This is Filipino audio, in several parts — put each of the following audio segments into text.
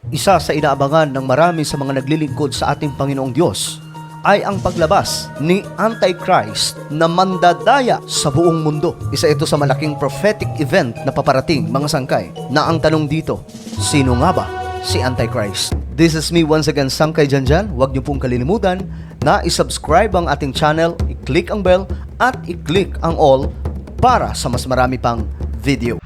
Isa sa inaabangan ng marami sa mga naglilingkod sa ating Panginoong Diyos ay ang paglabas ni Antichrist na mandadaya sa buong mundo. Isa ito sa malaking prophetic event na paparating, mga sangkay, na ang tanong dito, sino nga ba si Antichrist? This is me once again, Sangkay Janjan. Huwag niyo pong kalilimutan na isubscribe ang ating channel, i-click ang bell at i-click ang all para sa mas marami pang video.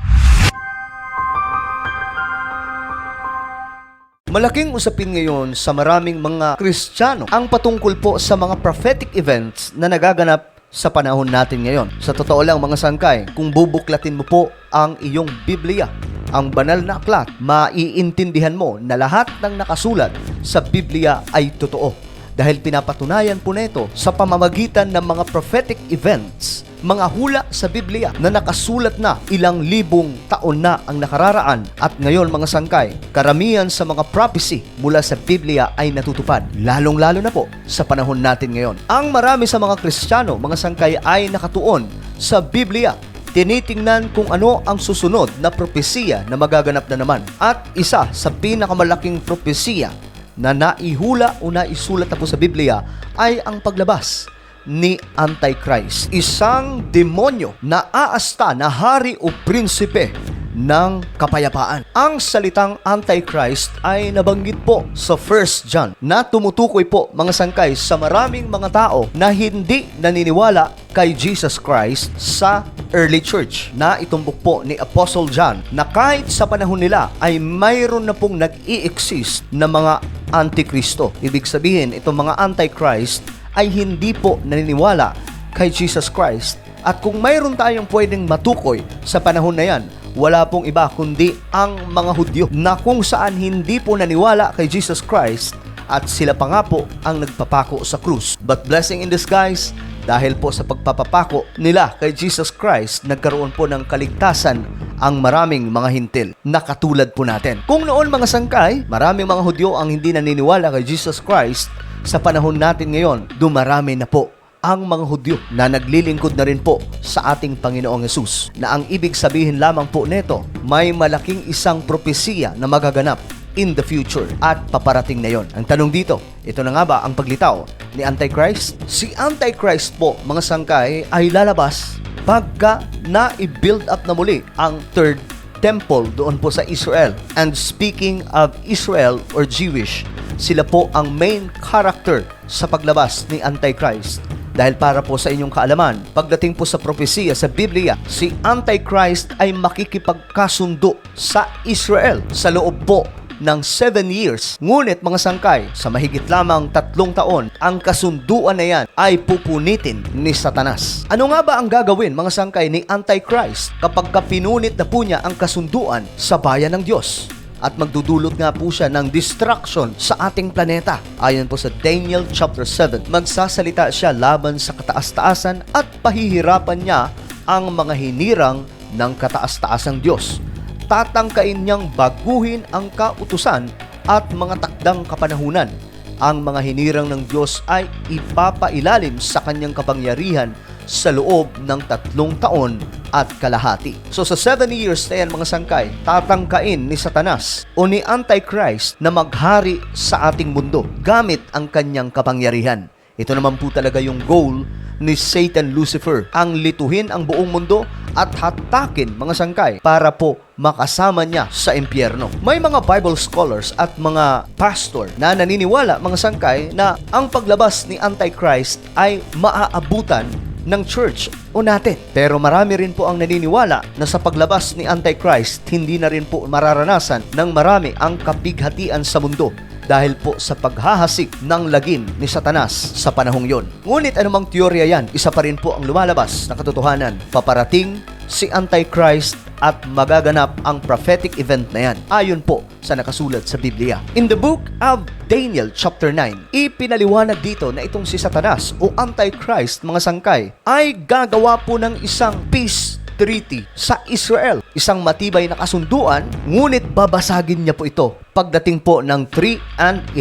Malaking usapin ngayon sa maraming mga Kristiyano ang patungkol po sa mga prophetic events na nagaganap sa panahon natin ngayon. Sa totoo lang, mga sangkay, kung bubuklatin mo po ang iyong Biblia, ang banal na aklat, maiintindihan mo na lahat ng nakasulat sa Biblia ay totoo. Dahil pinapatunayan po nito sa pamamagitan ng mga prophetic events, mga hula sa Biblia na nakasulat na ilang libong taon na ang nakararaan at ngayon, mga sangkay, karamihan sa mga prophecy mula sa Biblia ay natutupad, lalong-lalo na po sa panahon natin ngayon. Ang marami sa mga Kristiyano, mga sangkay, ay nakatuon sa Biblia. Tinitingnan kung ano ang susunod na propesiya na magaganap na naman. At isa sa pinakamalaking propesiya na naihula o naisulat na po sa Biblia ay ang paglabas ni Antichrist, isang demonyo na aasta na hari o prinsipe ng kapayapaan. Ang salitang Antichrist ay nabanggit po sa 1 John na tumutukoy po, mga sangkay, sa maraming mga tao na hindi naniniwala kay Jesus Christ sa early church, na itumbok po ni Apostle John na kahit sa panahon nila ay mayroon na pong nag-i-exist na mga Antikristo. Ibig sabihin, itong mga Antichrist ay hindi po naniniwala kay Jesus Christ. At kung mayroon tayong pwedeng matukoy sa panahon na yan, wala pong iba kundi ang mga Hudyo na kung saan hindi po naniwala kay Jesus Christ at sila pa nga po ang nagpapako sa krus. But blessing in disguise, dahil po sa pagpapapako nila kay Jesus Christ, nagkaroon po ng kaligtasan ang maraming mga hintil na katulad po natin. Kung noon, mga sangkay, maraming mga Hudyo ang hindi naniniwala kay Jesus Christ, sa panahon natin ngayon, dumarami na po ang mga Hudyo na naglilingkod na rin po sa ating Panginoong Hesus, na ang ibig sabihin lamang po neto, may malaking isang propesiya na magaganap in the future at paparating na yon. Ang tanong dito, ito na nga ba ang paglitaw ni Antichrist? Si Antichrist po, mga sangkay, ay lalabas pagka na-build up na muli ang third temple doon po sa Israel. And speaking of Israel or Jewish, sila po ang main character sa paglabas ni Antichrist. Dahil para po sa inyong kaalaman, pagdating po sa propesiya sa Biblia, si Antichrist ay makikipagkasundo sa Israel sa loob po ng 7 years. Ngunit, mga sangkay, sa mahigit lamang 3 taon, ang kasunduan na yan ay pupunitin ni Satanas. Ano nga ba ang gagawin, mga sangkay, ni Antichrist kapag pinunit na po niya ang kasunduan sa bayan ng Diyos? At magdudulot nga po siya ng destruction sa ating planeta. Ayon po sa Daniel chapter 7, magsasalita siya laban sa kataas-taasan at pahihirapan niya ang mga hinirang ng kataas-taasang Diyos. Tatangkain niyang baguhin ang kautusan at mga takdang kapanahunan. Ang mga hinirang ng Diyos ay ipapailalim sa kanyang kapangyarihan sa loob ng 3 taon at kalahati. So sa 7 years na yan, mga sangkay, tatangkain ni Satanas o ni Antichrist na maghari sa ating mundo gamit ang kanyang kapangyarihan. Ito naman po talaga yung goal ni Satan Lucifer, ang lituhin ang buong mundo at hatakin, mga sangkay, para po makasama niya sa impyerno. May mga Bible scholars at mga pastor na naniniwala, mga sangkay, na ang paglabas ni Antichrist ay maaabutan ng church o natin. Pero marami rin po ang naniniwala na sa paglabas ni Antichrist, hindi na rin po mararanasan ng marami ang kapighatian sa mundo dahil po sa paghahasik ng lagim ni Satanas sa panahong yon. Ngunit anumang teorya yan, isa pa rin po ang lumalabas na katotohanan. Paparating si Antichrist at magaganap ang prophetic event na yan, ayon po sa nakasulat sa Biblia. In the book of Daniel chapter 9, ipinaliwanag dito na itong si Satanas o Antichrist, mga sangkay, ay gagawa po ng isang peace treaty sa Israel. Isang matibay na kasunduan, ngunit babasagin niya po ito pagdating po ng 3.5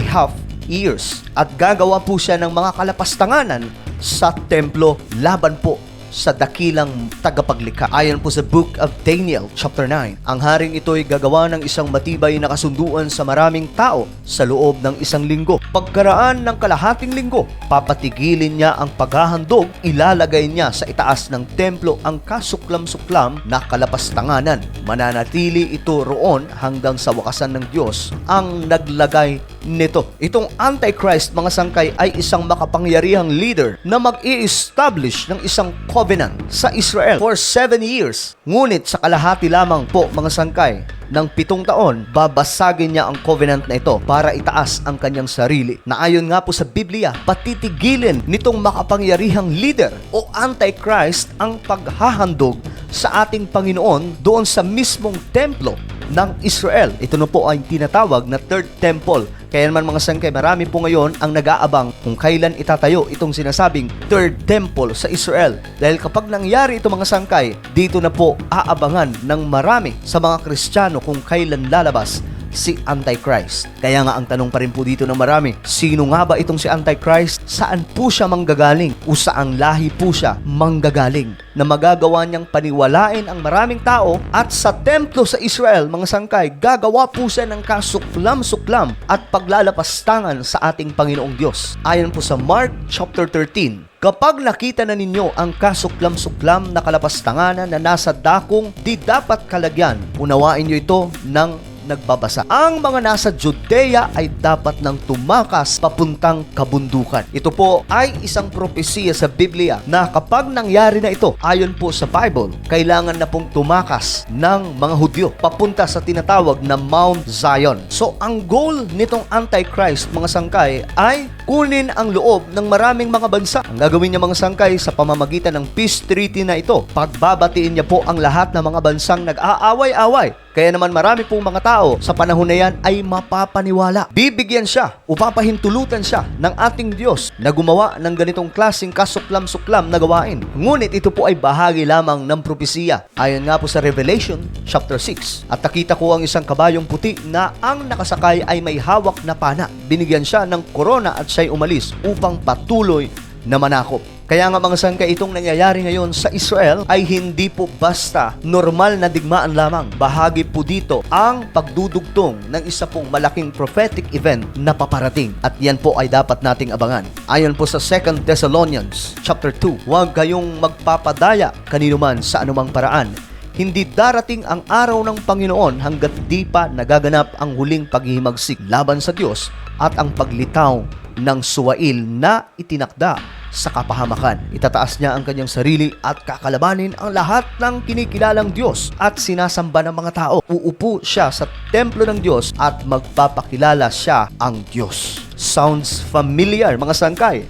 years. At gagawa po siya ng mga kalapastanganan sa templo laban po sa dakilang tagapaglikha. Ayon po sa Book of Daniel, chapter 9, ang haring ito'y gagawa ng isang matibay na kasunduan sa maraming tao sa loob ng isang linggo. Pagkaraan ng kalahating linggo, papatigilin niya ang paghahandog, ilalagay niya sa itaas ng templo ang kasuklam-suklam na kalapastanganan. Mananatili ito roon hanggang sa wakasan ng Diyos ang naglagay nito. Itong Antichrist, mga sangkay, ay isang makapangyarihang leader na mag-i-establish ng isang covenant sa Israel for 7 years. Ngunit sa kalahati lamang po, mga sangkay, ng 7 taon, babasagin niya ang covenant na ito para itaas ang kanyang sarili. Na ayon nga po sa Biblia, patitigilin nitong makapangyarihang leader o Antichrist ang paghahandog sa ating Panginoon doon sa mismong templo ng Israel. Ito na po ay tinatawag na Third Temple. Kaya naman, mga sangkay, marami po ngayon ang nag-aabang kung kailan itatayo itong sinasabing Third Temple sa Israel. Dahil kapag nangyari ito, mga sangkay, dito na po aabangan ng marami sa mga Kristiyano kung kailan lalabas si Antichrist. Kaya nga ang tanong pa rin po dito ng marami, sino nga ba itong si Antichrist? Saan po siya manggagaling? O saang lahi po siya manggagaling? Na magagawa niyang paniwalain ang maraming tao at sa templo sa Israel, mga sangkay, gagawa po siya ng kasuklam-suklam at paglalapastangan sa ating Panginoong Diyos. Ayon po sa Mark chapter 13, kapag nakita na ninyo ang kasuklam-suklam na kalapastanganan na nasa dakong di dapat kalagyan, unawain nyo ito ng nagbabasa. Ang mga nasa Judea ay dapat nang tumakas papuntang kabundukan. Ito po ay isang propesiya sa Biblia na kapag nangyari na ito, ayon po sa Bible, kailangan na pong tumakas ng mga Hudyo papunta sa tinatawag na Mount Zion. So, ang goal nitong Antichrist, mga sangkay, ay kunin ang loob ng maraming mga bansa. Ang gagawin niya, mga sangkay, sa pamamagitan ng peace treaty na ito, pagbabatiin niya po ang lahat ng mga bansang nag-aaway-away. Kaya naman marami pong mga tao sa panahon na yan ay mapapaniwala. Bibigyan siya o papahintulutan siya ng ating Diyos na gumawa ng ganitong klaseng kasuklam-suklam na gawain. Ngunit ito po ay bahagi lamang ng propesiya. Ayon nga po sa Revelation chapter 6. At nakita ko ang isang kabayong puti na ang nakasakay ay may hawak na pana. Binigyan siya ng korona at siya'y umalis upang patuloy na manakop. Kaya nga, mga sangkay, itong nangyayari ngayon sa Israel ay hindi po basta normal na digmaan lamang. Bahagi po dito ang pagdudugtong ng isa pong malaking prophetic event na paparating. At yan po ay dapat nating abangan. Ayon po sa 2 Thessalonians chapter 2, huwag kayong magpapadaya kanino man sa anumang paraan. Hindi darating ang araw ng Panginoon hanggat di pa nagaganap ang huling paghihimagsik laban sa Diyos at ang paglitaw ng suwail na itinakda sa kapahamakan. Itataas niya ang kanyang sarili at kakalabanin ang lahat ng kinikilalang Diyos at sinasamba ng mga tao. Uupo siya sa templo ng Diyos at magpapakilala siya ang Diyos. Sounds familiar, mga sangkay?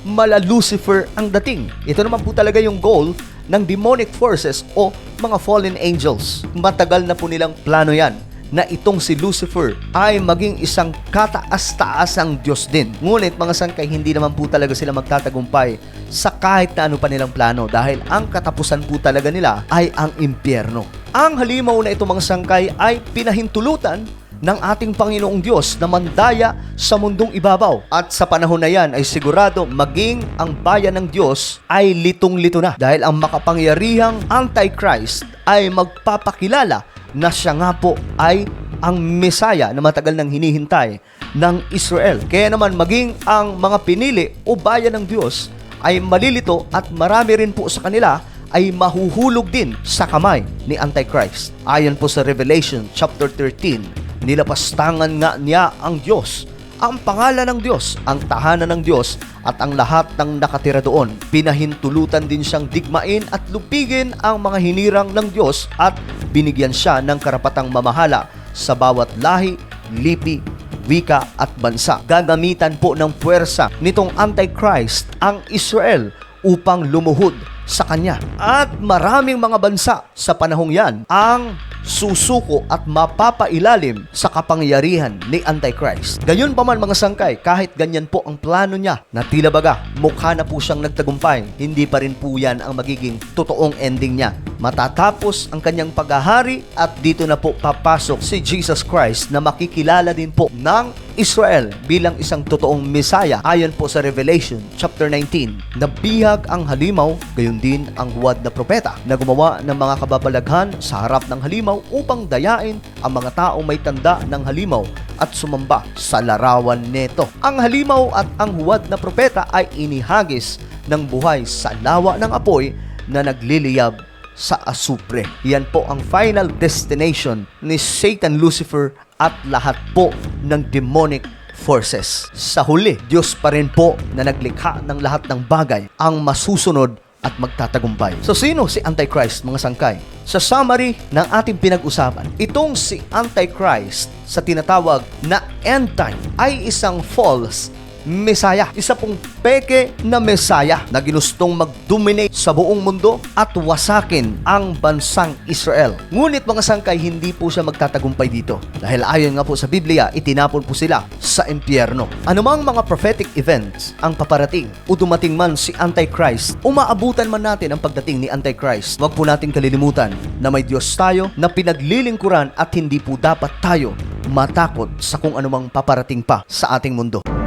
Mala Lucifer ang dating. Ito naman po talaga yung goal ng demonic forces o mga fallen angels. Matagal na po nilang plano yan na itong si Lucifer ay maging isang kataas-taasang Diyos din. Ngunit, mga sangkay, hindi naman po talaga sila magtatagumpay sa kahit na ano pa nilang plano dahil ang katapusan po talaga nila ay ang impyerno. Ang halimaw na ito, mga sangkay, ay pinahintulutan ng ating Panginoong Diyos na mandaya sa mundong ibabaw. At sa panahon na yan ay sigurado maging ang bayan ng Diyos ay litong-lito na dahil ang makapangyarihang Antichrist ay magpapakilala na siya nga po ay ang Mesaya na matagal nang hinihintay ng Israel. Kaya naman maging ang mga pinili o bayan ng Diyos ay malilito at marami rin po sa kanila ay mahuhulog din sa kamay ni Antichrist. Ayon po sa Revelation chapter 13, nilapastangan nga niya ang Diyos, ang pangalan ng Diyos, ang tahanan ng Diyos at ang lahat ng nakatira doon. Pinahintulutan din siyang digmain at lupigin ang mga hinirang ng Diyos at binigyan siya ng karapatang mamahala sa bawat lahi, lipi, wika at bansa. Gagamitan po ng puwersa nitong Antichrist ang Israel upang lumuhod sa kanya. At maraming mga bansa sa panahong yan ang susuko at mapapailalim sa kapangyarihan ni Antichrist. Gayon pa man, mga sangkay, kahit ganyan po ang plano niya na tila baga mukha na po siyang nagtagumpay, hindi pa rin po yan ang magiging totoong ending niya. Matatapos ang kanyang paghahari at dito na po papasok si Jesus Christ na makikilala din po ng Israel bilang isang totoong Messiah. Ayon po sa Revelation chapter 19, nabihag ang halimaw, gayon din ang huwad na propeta na gumawa ng mga kababalaghan sa harap ng halimaw upang dayain ang mga taong may tanda ng halimaw at sumamba sa larawan nito. Ang halimaw at ang huwad na propeta ay inihagis ng buhay sa lawa ng apoy na nagliliyab sa asupre. Yan po ang final destination ni Satan, Lucifer at lahat po ng demonic forces. Sa huli, Diyos pa rin po na naglikha ng lahat ng bagay ang masusunod at magtatagumpay. So sino si Antichrist, mga sangkay? Sa summary ng ating pinag-usapan, itong si Antichrist sa tinatawag na end time ay isang false Messiah. Isa pong peke na Messiah na ginustong mag-dominate sa buong mundo at wasakin ang bansang Israel. Ngunit mga sangkay, hindi po siya magtatagumpay dito. Dahil ayon nga po sa Biblia, itinapon po sila sa impyerno. Anumang mga prophetic events ang paparating o dumating man si Antichrist, umaabutan man natin ang pagdating ni Antichrist, huwag po nating kalilimutan na may Diyos tayo na pinaglilingkuran at hindi po dapat tayo matakot sa kung anumang paparating pa sa ating mundo.